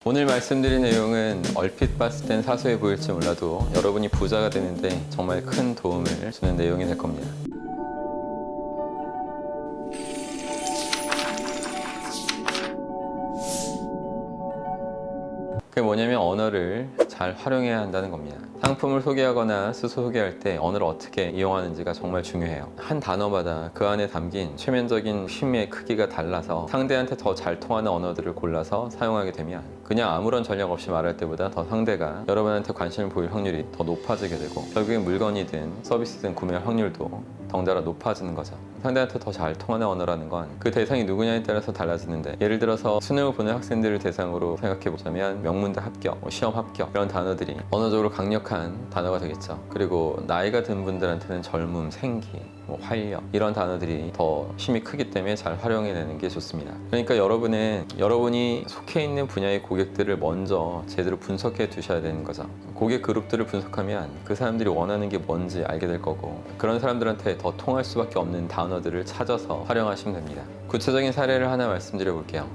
오늘 말씀드린 내용은 얼핏 봤을 땐 사소해 보일지 몰라도 여러분이 부자가 되는데 정말 큰 도움을 주는 내용이 될 겁니다. 그게 뭐냐면 언어를 잘 활용해야 한다는 겁니다. 상품을 소개하거나 스스로 소개할 때 언어를 어떻게 이용하는지가 정말 중요해요. 한 단어마다 그 안에 담긴 최면적인 힘의 크기가 달라서 상대한테 더 잘 통하는 언어들을 골라서 사용하게 되면 그냥 아무런 전략 없이 말할 때보다 더 상대가 여러분한테 관심을 보일 확률이 더 높아지게 되고 결국에 물건이든 서비스든 구매할 확률도 덩달아 높아지는 거죠. 상대한테 더 잘 통하는 언어라는 건 그 대상이 누구냐에 따라서 달라지는데, 예를 들어서 수능을 보는 학생들을 대상으로 생각해 보자면 명문대 합격, 시험 합격 이런 단어들이 언어적으로 강력한 단어가 되겠죠. 그리고 나이가 든 분들한테는 젊음, 생기, 활력 이런 단어들이 더 힘이 크기 때문에 잘 활용해내는 게 좋습니다. 그러니까 여러분이 속해 있는 분야의 고객들을 먼저 제대로 분석해 두셔야 되는 거죠. 고객 그룹들을 분석하면 그 사람들이 원하는 게 뭔지 알게 될 거고, 그런 사람들한테 더 통할 수밖에 없는 단어들을 찾아서 활용하시면 됩니다. 구체적인 사례를 하나 말씀드려 볼게요.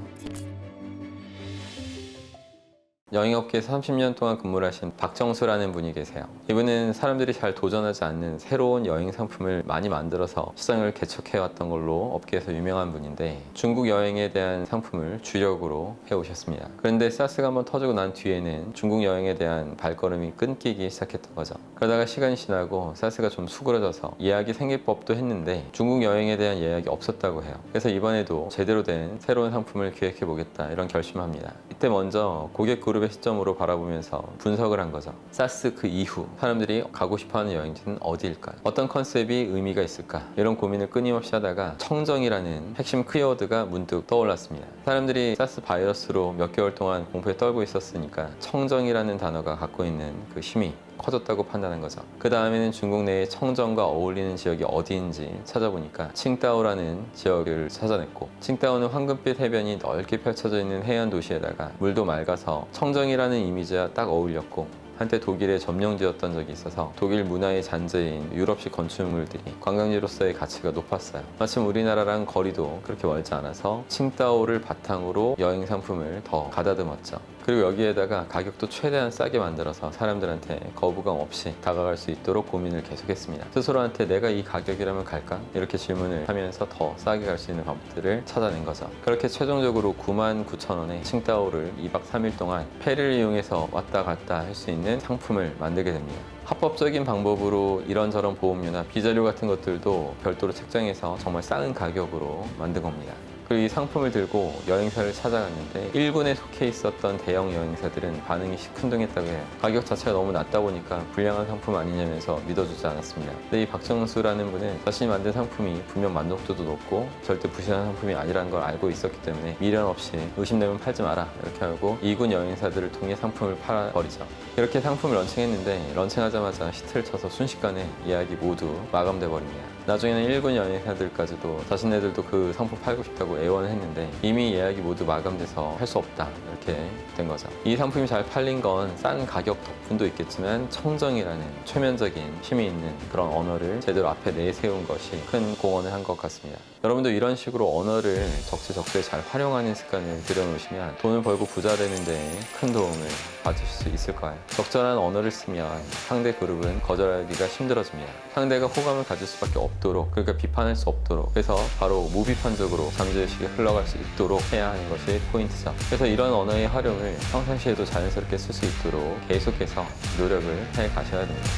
여행업계에서 30년 동안 근무를 하신 박정수라는 분이 계세요. 이분은 사람들이 잘 도전하지 않는 새로운 여행 상품을 많이 만들어서 시장을 개척해왔던 걸로 업계에서 유명한 분인데, 중국 여행에 대한 상품을 주력으로 해오셨습니다. 그런데 사스가 한번 터지고 난 뒤에는 중국 여행에 대한 발걸음이 끊기기 시작했던 거죠. 그러다가 시간이 지나고 사스가 좀 수그러져서 예약이 생길 법도 했는데 중국 여행에 대한 예약이 없었다고 해요. 그래서 이번에도 제대로 된 새로운 상품을 기획해보겠다 이런 결심을 합니다. 이때 먼저 고객 그룹의 시점으로 바라보면서 분석을 한 거죠. 사스 그 이후 사람들이 가고 싶어하는 여행지는 어디일까? 어떤 컨셉이 의미가 있을까? 이런 고민을 끊임없이 하다가 청정이라는 핵심 키워드가 문득 떠올랐습니다. 사람들이 사스 바이러스로 몇 개월 동안 공포에 떨고 있었으니까 청정이라는 단어가 갖고 있는 그 힘이 커졌다고 판단한 거죠. 그 다음에는 중국 내에 청정과 어울리는 지역이 어디인지 찾아보니까 칭다오라는 지역을 찾아냈고, 칭다오는 황금빛 해변이 넓게 펼쳐져 있는 해안 도시에다가 물도 맑아서 청정이라는 이미지와 딱 어울렸고, 한때 독일에 점령지였던 적이 있어서 독일 문화의 잔재인 유럽식 건축물들이 관광지로서의 가치가 높았어요. 마침 우리나라랑 거리도 그렇게 멀지 않아서 칭다오를 바탕으로 여행 상품을 더 가다듬었죠. 그리고 여기에다가 가격도 최대한 싸게 만들어서 사람들한테 거부감 없이 다가갈 수 있도록 고민을 계속했습니다. 스스로한테 내가 이 가격이라면 갈까? 이렇게 질문을 하면서 더 싸게 갈 수 있는 방법들을 찾아낸 거죠. 그렇게 최종적으로 99,000원에 칭다오를 2박 3일 동안 페리를 이용해서 왔다 갔다 할 수 있는 상품을 만들게 됩니다. 합법적인 방법으로 이런저런 보험료나 비자료 같은 것들도 별도로 책정해서 정말 싼 가격으로 만든 겁니다. 그리고 이 상품을 들고 여행사를 찾아갔는데 1군에 속해 있었던 대형 여행사들은 반응이 시큰둥했다고 해요. 가격 자체가 너무 낮다 보니까 불량한 상품 아니냐면서 믿어주지 않았습니다. 근데 이 박정수라는 분은 자신이 만든 상품이 분명 만족도도 높고 절대 부실한 상품이 아니라는 걸 알고 있었기 때문에 미련 없이 의심되면 팔지 마라 이렇게 하고 2군 여행사들을 통해 상품을 팔아버리죠. 이렇게 상품을 런칭했는데 런칭하자마자 히트를 쳐서 순식간에 예약이 모두 마감돼 버립니다. 나중에는 1군 여행사들까지도 자신네들도 그 상품 팔고 싶다고 애원을 했는데 이미 예약이 모두 마감돼서 할 수 없다 이렇게 된 거죠. 이 상품이 잘 팔린 건 싼 가격 덕분도 있겠지만 청정이라는 최면적인 힘이 있는 그런 언어를 제대로 앞에 내세운 것이 큰 공헌을 한 것 같습니다. 여러분도 이런 식으로 언어를 적재적소에 잘 활용하는 습관을 들여놓으시면 돈을 벌고 부자 되는데 큰 도움을 받으실 수 있을 거예요. 적절한 언어를 쓰면 상대 그룹은 거절하기가 힘들어집니다. 상대가 호감을 가질 수밖에 없도록, 그러니까 비판할 수 없도록, 그래서 바로 무비판적으로 잠재의식이 흘러갈 수 있도록 해야 하는 것이 포인트죠. 그래서 이런 언어의 활용을 평상시에도 자연스럽게 쓸 수 있도록 계속해서 노력을 해 가셔야 됩니다.